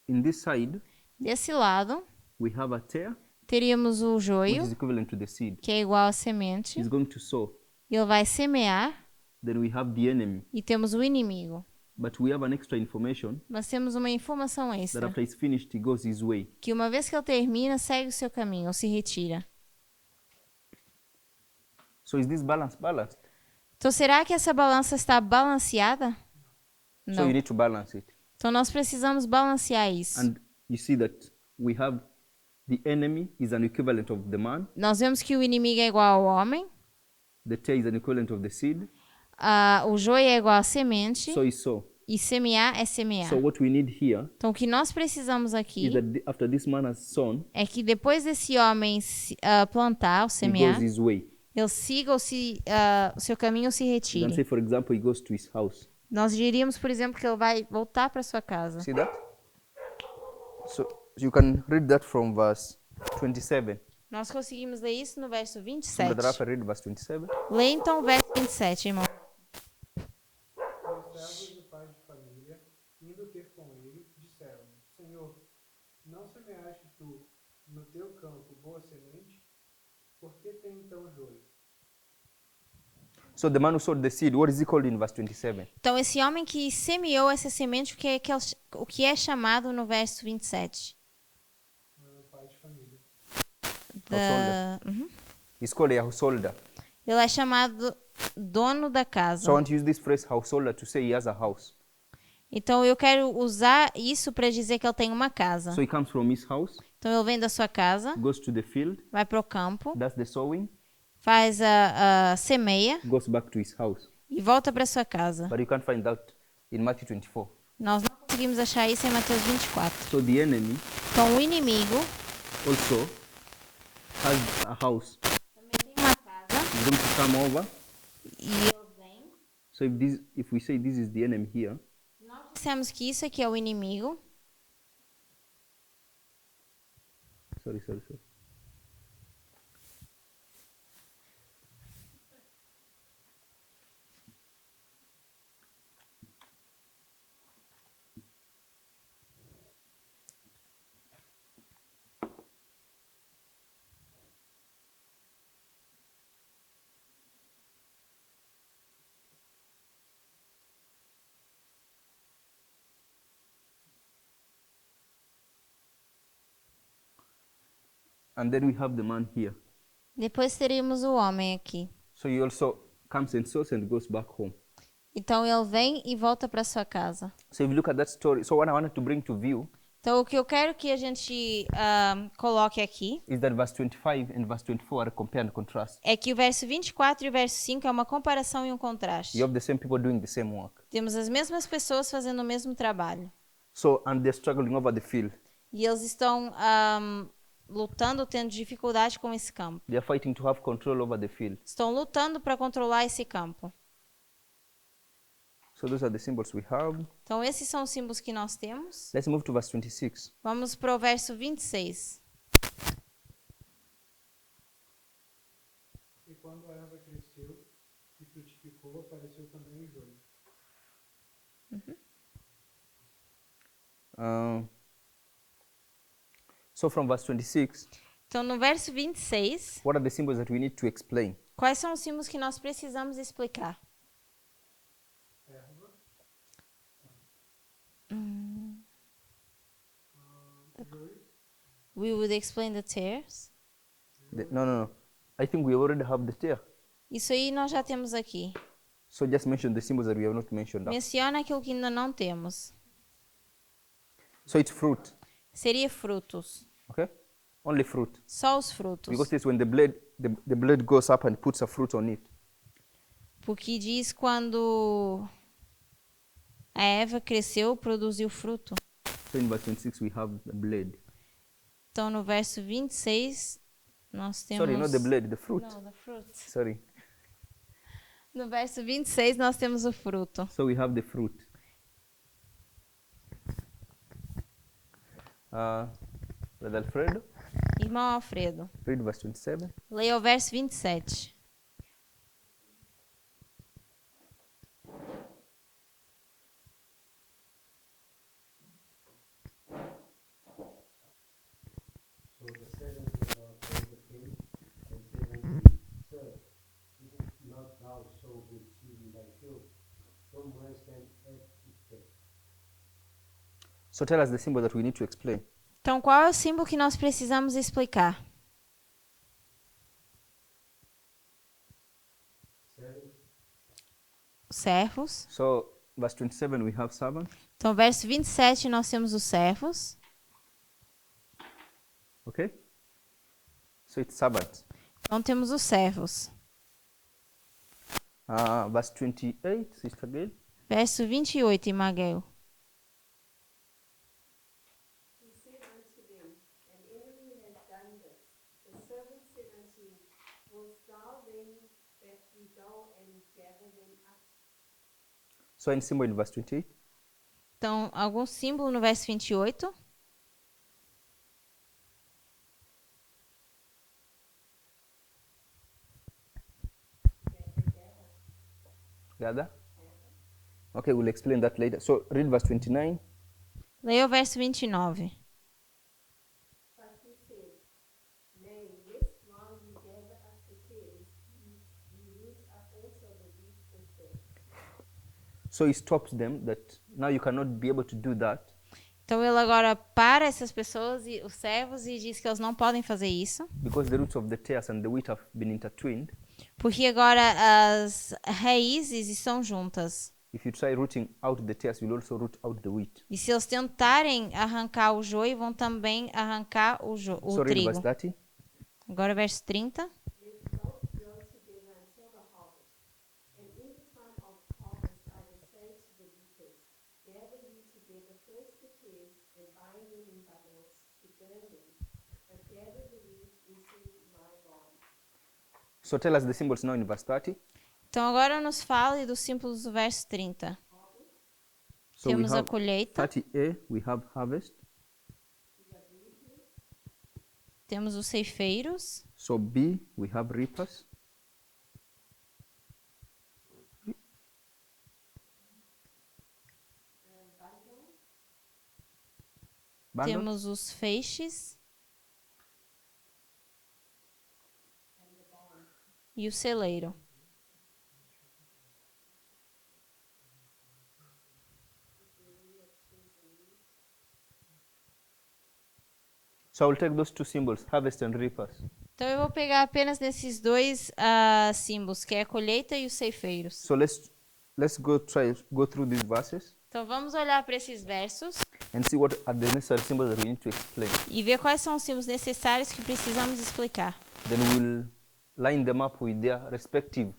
in this side Desse lado we have a tear, teríamos o which joio, is equivalent to the seed. que é igual à semente. He's going to sow. Ele vai semear Then we have the enemy. e temos o inimigo. But we have an extra information Nós temos uma informação that extra, after he's finished, he goes his way. que uma vez que ele termina, segue o seu caminho, ou se retira. So is this balance balanced? Então, será que essa balança está balanceada? So Não. you need to balance it. Então, nós precisamos balancear isso. And you see that we have the enemy is an equivalent of the man, Nós vemos que o inimigo é igual ao homem, the tear is an equivalent of the seed. o joio é igual à semente, So he sow. E semear é semear. So what we need here Então, o que nós precisamos is aqui that after this man has sown, é que depois desse homem plantar, ou he semear, goes his way. ele siga o seu caminho ou se You can say, retire. for example, he goes to his house. Nós diríamos, por exemplo, que ele vai voltar para sua casa. See that? So you can read that from verse 27. Nós conseguimos ler isso no verso So 27. Brother Rafa, read verse 27. Lê então o verso 27, irmão. Os servos do pai de família, indo ter com ele, disseram-lhe: Senhor, não semeaste tu no teu campo boa semente? Por que tem então joio? So the man who sowed the seed, what is he called in verse 27? Então, esse homem que semeou essa semente, o que é chamado no verso 27? O pai de família. Uhum. He's called a householder. Ele é chamado dono da casa. So I want to use this phrase householder to say he has a house. Então, eu quero usar isso para dizer que ele tem uma casa. So he comes from his house, Então, ele vem da sua casa, goes to the field, vai para o campo, does the sowing, faz a semeia goes back to his house. e volta para sua casa. But you can't find that in Matthew 24. Nós não conseguimos achar isso em Mateus 24. So the enemy Então, o inimigo also has a house. também tem uma casa He's going to come over. e ele vem. So if we say this is the enemy here, Nós dissemos que isso aqui é o inimigo. sorry. And then we have the man here. Depois teríamos o homem aqui. So he also comes and sows and goes back home. Então ele vem e volta para sua casa. So if you look at that story, so what I wanted to bring to view Então o que eu quero que a gente coloque aqui is that verse 25 and verse 24 are compare and contrast. é que o verso 24 e o verso 5 é uma comparação e um contraste. You have the same people doing the same work. Temos as mesmas pessoas fazendo o mesmo trabalho. So, and they're struggling over the field. E eles estão lutando, tendo dificuldade com esse campo. They're fighting to have control over the field. Estão lutando para controlar esse campo. So those are the symbols we have. Então esses são os símbolos que nós temos. Let's move to verse 26. Vamos para o verso 26. E quando a erva cresceu e frutificou, apareceu também o joio. So from verse 26, Então no verso 26, what are the symbols that we need to explain? quais são os símbolos que nós precisamos explicar? Erva, joio, We would explain the tares. No. I think we already have the tear. Isso aí nós já temos aqui. So just mention the symbols that we have not mentioned. Menciona aquilo que ainda não temos. So it's fruit, Seria frutos. okay? Only fruit. Só os frutos. Because this when the blade goes up and puts a fruit on it. Porque diz quando a Eva cresceu, produziu fruto. So in verse 26 we have the blade. Então no verso 26 nós temos... Sorry, not the blade, the fruit. Não, the fruit. Sorry. No verso 26 nós temos o fruto. So we have the fruit. Brother Alfredo, Irmão Alfredo, read verse 27. leia o verso 27. So the servant told the king and said unto him, Sir, didst not thou sow good seed in thy field? From whence then hath it came? So tell us the symbol that we need to explain. Então qual é o símbolo que nós precisamos explicar? Os servos. So verse 27 we have servants, Então verso 27 nós temos os servos. okay? So it's servants. Então temos os servos. Verse 28, Sister Gail. Verso 28, Imaguel. He said unto them, An enemy has done this. The servant said unto him, Wilt thou then that we go and gather them up? So any symbol in verse 28? Então, algum símbolo no verso 28? Gather? Okay, we'll explain that later. So read verse 29. Leia o verso 29. But he said, Nay, lest while ye gather up the tares, ye root up also the wheat with them. So he stops them that now you cannot be able to do that Então ele agora para essas pessoas, e os servos, e diz que eles não podem fazer isso, because the roots of the tares and the wheat have been intertwined. porque agora as raízes estão juntas. If you try rooting out the tares, you'll also root out the wheat. E se eles tentarem arrancar o joio, vão também arrancar o So read trigo. verse 30. Agora verso 30. Let both grow together until the harvest. And in the time of harvest I will say to the reapers, Gather ye together first the tares, and bind them in bundles to burn them, but gather the wheat into my barn. So tell us the symbols now in verse 30. Então agora nos fale dos símbolos do verso 30. So we Temos a have colheita, 30a, we have harvest. temos os ceifeiros, So B, we have reapers. Bundles. temos os feixes e o celeiro. So I will take those two symbols, harvest and reapers. Então eu vou pegar apenas nesses dois símbolos, que é a colheita e os ceifeiros. So let's go through these verses Então vamos olhar para esses versos and see what are the necessary symbols that we need to explain. e ver quais são os símbolos necessários que precisamos explicar. Then we'll line them up with their respective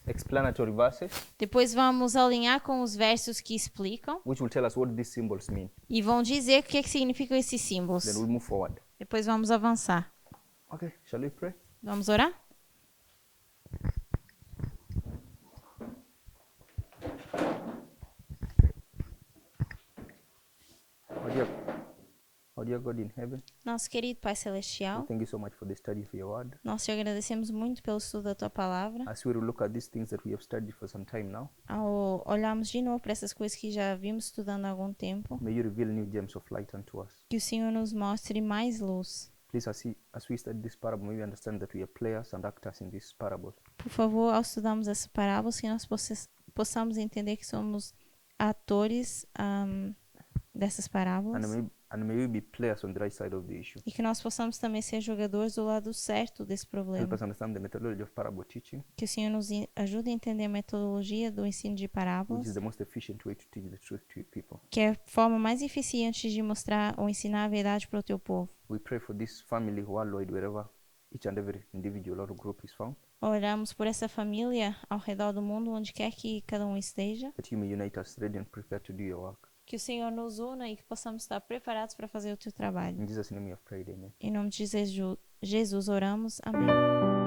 explanatory verses, Depois vamos alinhar com os versos que explicam which will tell us what these symbols mean. e vão dizer o que significam esses símbolos. Then we'll move forward. Depois vamos avançar. Okay, shall we pray? Vamos orar? Our dear God in heaven, Nosso querido Pai we Celestial, thank you so much for the study of your word. nós te agradecemos muito pelo estudo da tua palavra. As we look at these things that we have studied for some time now, Ao olharmos de novo para essas coisas que já vimos estudando há algum tempo, may you reveal new gems of light unto us. que o Senhor nos mostre mais luz. Please, as we study this parable, may we understand that we are players and actors in this parable. Por favor, ao estudarmos essa parábola, que nós possamos entender que somos atores dessas parábolas And may we be players on the right side of the issue. e que nós possamos também ser jogadores do lado certo desse Help problema. us understand the methodology of parable teaching, Que o Senhor nos ajude a entender a metodologia do ensino de which parábolas, is the most efficient way to teach the truth to your people. que é a forma mais eficiente de mostrar ou ensinar a verdade para o teu povo. We pray for this family worldwide, wherever each and every individual or group is found, Oramos por essa família ao redor do mundo, onde quer que cada um esteja. that you may unite us ready and prepared to do your work. Que o Senhor nos una e que possamos estar preparados para fazer o teu trabalho. In Jesus' name we have prayed, amen. Em nome de Jesus oramos. Amém.